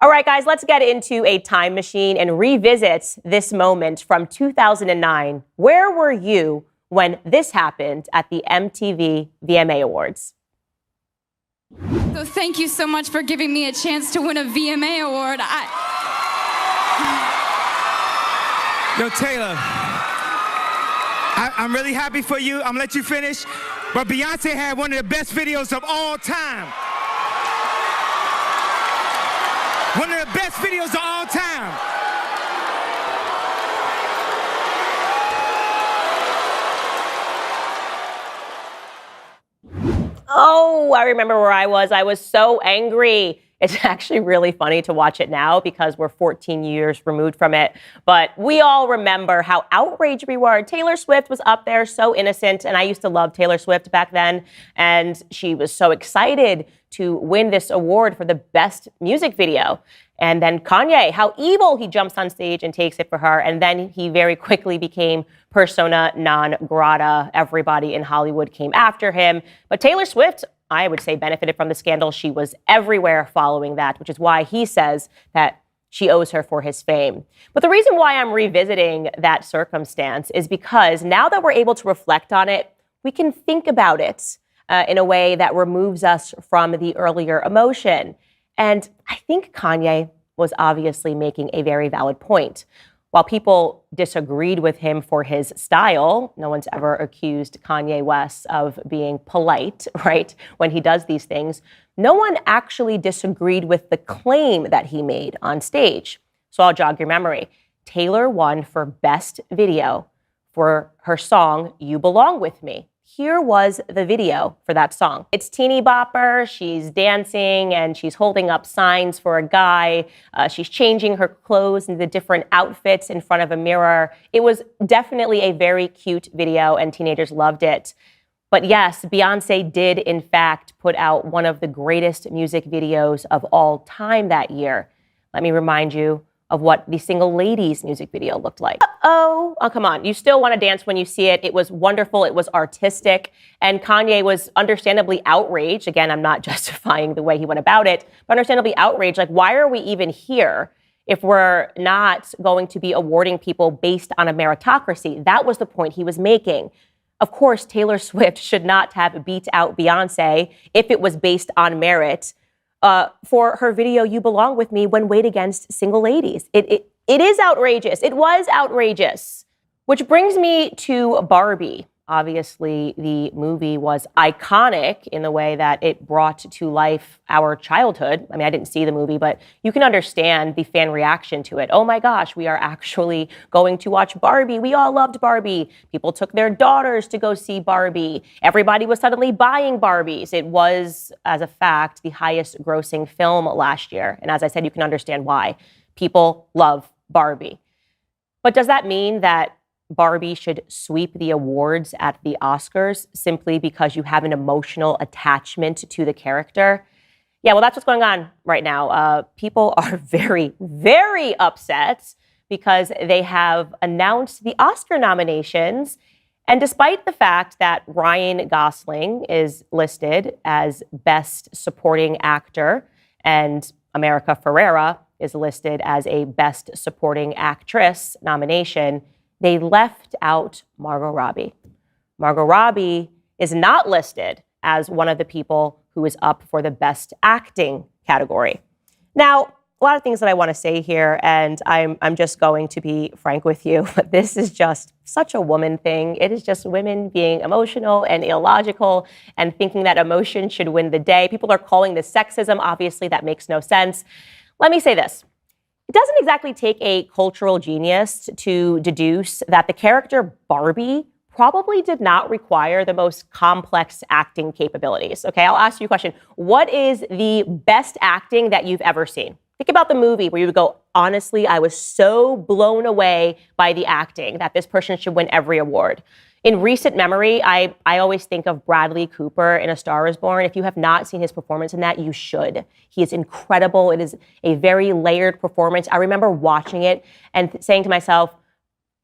All right, guys, let's get into a time machine and revisit this moment from 2009. Where were you when this happened at the MTV VMA Awards? So thank you so much for giving me a chance to win a VMA award. Yo, Taylor, I'm really happy for you. I'm gonna let you finish. But Beyonce had one of the best videos of all time. One of the best videos of all time. Oh, I remember where I was. I was so angry. It's actually really funny to watch it now because we're 14 years removed from it. But we all remember how outraged we were. Taylor Swift was up there, so innocent. And I used to love Taylor Swift back then. And she was so excited to win this award for the best music video. And then Kanye, how evil he jumps on stage and takes it for her. And then he very quickly became persona non grata. Everybody in Hollywood came after him. But Taylor Swift, I would say, benefited from the scandal. She was everywhere following that, which is why he says that she owes her for his fame. But the reason why I'm revisiting that circumstance is because now that we're able to reflect on it, we can think about it in a way that removes us from the earlier emotion. And I think Kanye was obviously making a very valid point. While people disagreed with him for his style, no one's ever accused Kanye West of being polite, right, when he does these things. No one actually disagreed with the claim that he made on stage. So I'll jog your memory. Taylor won for Best Video for her song, You Belong With Me. Here was the video for that song. It's teeny bopper, she's dancing and she's holding up signs for a guy. She's changing her clothes into different outfits in front of a mirror. It was definitely a very cute video and teenagers loved it. But yes, Beyonce did in fact put out one of the greatest music videos of all time that year. Let me remind you of what the Single Ladies music video looked like. Oh, come on. You still want to dance when you see it. It was wonderful. It was artistic. And Kanye was understandably outraged. Again, I'm not justifying the way he went about it, but understandably outraged. Like, why are we even here if we're not going to be awarding people based on a meritocracy? That was the point he was making. Of course, Taylor Swift should not have beat out Beyonce if it was based on merit. For her video, You Belong With Me, when weighed against Single Ladies. It is outrageous. It was outrageous. Which brings me to Barbie. Obviously, the movie was iconic in the way that it brought to life our childhood. I mean, I didn't see the movie, but you can understand the fan reaction to it. Oh my gosh, we are actually going to watch Barbie. We all loved Barbie. People took their daughters to go see Barbie. Everybody was suddenly buying Barbies. It was, as a fact, the highest grossing film last year. And as I said, you can understand why. People love Barbie. But does that mean that Barbie should sweep the awards at the Oscars simply because you have an emotional attachment to the character? Yeah, well, that's what's going on right now. People are very, very upset because they have announced the Oscar nominations. And despite the fact that Ryan Gosling is listed as Best Supporting Actor and America Ferrera is listed as a Best Supporting Actress nomination, they left out Margot Robbie. Margot Robbie is not listed as one of the people who is up for the Best Acting category. Now, a lot of things that I want to say here, and I'm just going to be frank with you, but this is just such a woman thing. It is just women being emotional and illogical and thinking that emotion should win the day. People are calling this sexism. Obviously, that makes no sense. Let me say this. It doesn't exactly take a cultural genius to deduce that the character Barbie probably did not require the most complex acting capabilities. Okay, I'll ask you a question. What is the best acting that you've ever seen? Think about the movie where you would go, honestly, I was so blown away by the acting that this person should win every award. In recent memory, I always think of Bradley Cooper in A Star Is Born. If you have not seen his performance in that, you should. He is incredible. It is a very layered performance. I remember watching it and saying to myself,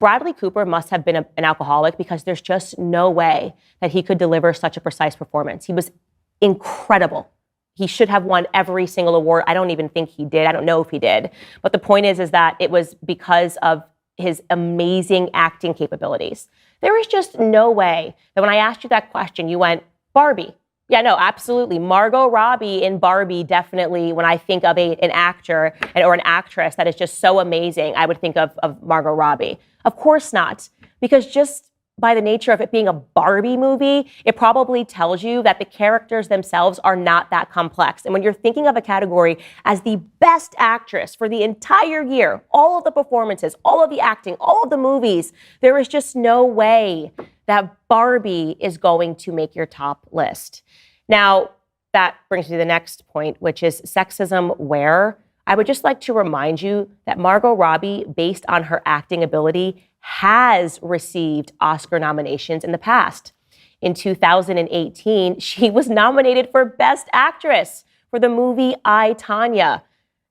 Bradley Cooper must have been an alcoholic because there's just no way that he could deliver such a precise performance. He was incredible. he should have won every single award. I don't even think he did. I don't know if he did. But the point is that it was because of his amazing acting capabilities. There is just no way that when I asked you that question, you went, Barbie. Yeah, no, absolutely. Margot Robbie in Barbie, definitely, when I think of an actor or an actress that is just so amazing, I would think of Margot Robbie. Of course not, because just by the nature of it being a Barbie movie, it probably tells you that the characters themselves are not that complex. And when you're thinking of a category as the best actress for the entire year, all of the performances, all of the acting, all of the movies, there is just no way that Barbie is going to make your top list. Now, that brings me to the next point, which is sexism where? I would just like to remind you that Margot Robbie, based on her acting ability, has received Oscar nominations in the past. In 2018, she was nominated for Best Actress for the movie I, Tonya.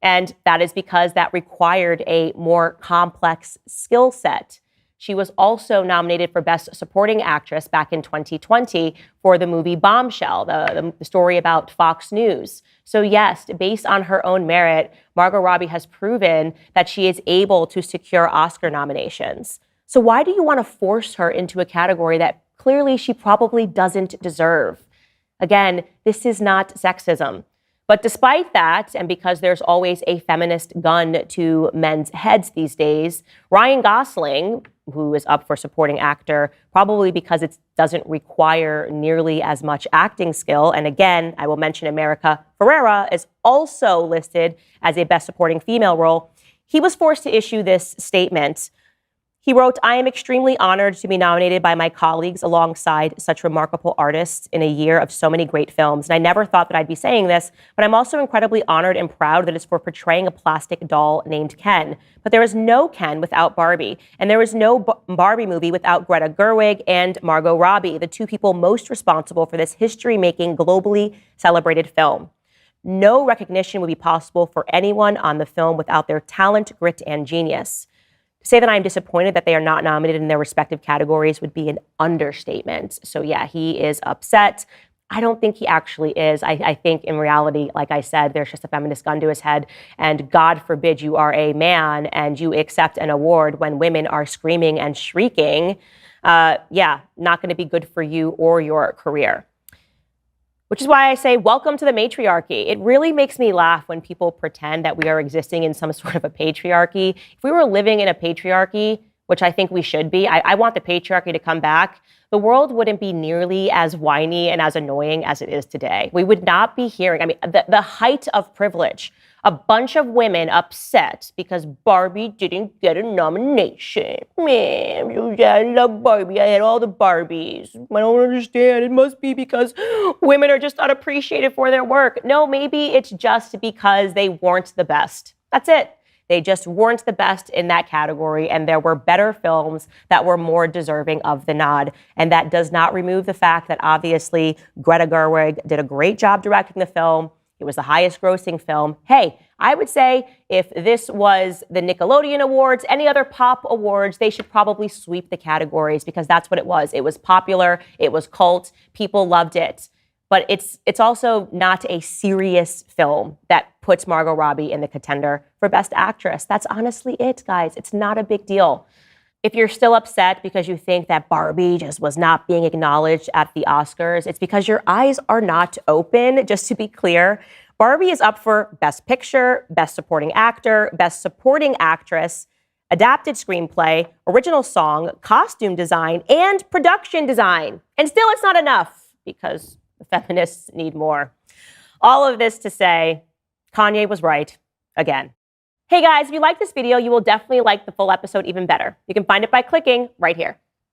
And that is because that required a more complex skill set. She was also nominated for Best Supporting Actress back in 2020 for the movie Bombshell, the story about Fox News. So yes, based on her own merit, Margot Robbie has proven that she is able to secure Oscar nominations. So why do you want to force her into a category that clearly she probably doesn't deserve? Again, this is not sexism. But despite that, and because there's always a feminist gun to men's heads these days, Ryan Gosling, who is up for supporting actor, probably because it doesn't require nearly as much acting skill. And again, I will mention America Ferrera is also listed as a best supporting female role. He was forced to issue this statement. He wrote, "I am extremely honored to be nominated by my colleagues alongside such remarkable artists in a year of so many great films. And I never thought that I'd be saying this, but I'm also incredibly honored and proud that it's for portraying a plastic doll named Ken. But there is no Ken without Barbie. And there is no Barbie movie without Greta Gerwig and Margot Robbie, the two people most responsible for this history-making, globally celebrated film. No recognition would be possible for anyone on the film without their talent, grit, and genius. To say that I'm disappointed that they are not nominated in their respective categories would be an understatement." So yeah, he is upset. I don't think he actually is. I think in reality, like I said, there's just a feminist gun to his head. And God forbid you are a man and you accept an award when women are screaming and shrieking. Yeah, not going to be good for you or your career. Which is why I say, welcome to the matriarchy. It really makes me laugh when people pretend that we are existing in some sort of a patriarchy. If we were living in a patriarchy, which I think we should be, I want the patriarchy to come back, the world wouldn't be nearly as whiny and as annoying as it is today. We would not be hearing, the height of privilege. A bunch of women upset because Barbie didn't get a nomination. Man, I love Barbie. I had all the Barbies. I don't understand. It must be because women are just not appreciated for their work. No, maybe it's just because they weren't the best. That's it. They just weren't the best in that category, and there were better films that were more deserving of the nod. And that does not remove the fact that obviously Greta Gerwig did a great job directing the film. It was the highest grossing film. Hey, I would say if this was the Nickelodeon Awards, any other pop awards, they should probably sweep the categories because that's what it was. It was popular. It was cult. People loved it. But it's also not a serious film that puts Margot Robbie in the contender for Best Actress. That's honestly it, guys. It's not a big deal. If you're still upset because you think that Barbie just was not being acknowledged at the Oscars, it's because your eyes are not open. Just to be clear, Barbie is up for Best Picture, Best Supporting Actor, Best Supporting Actress, Adapted Screenplay, Original Song, Costume Design, and Production Design. And still it's not enough because the feminists need more. All of this to say, Kanye was right again. Hey guys, if you like this video, you will definitely like the full episode even better. You can find it by clicking right here.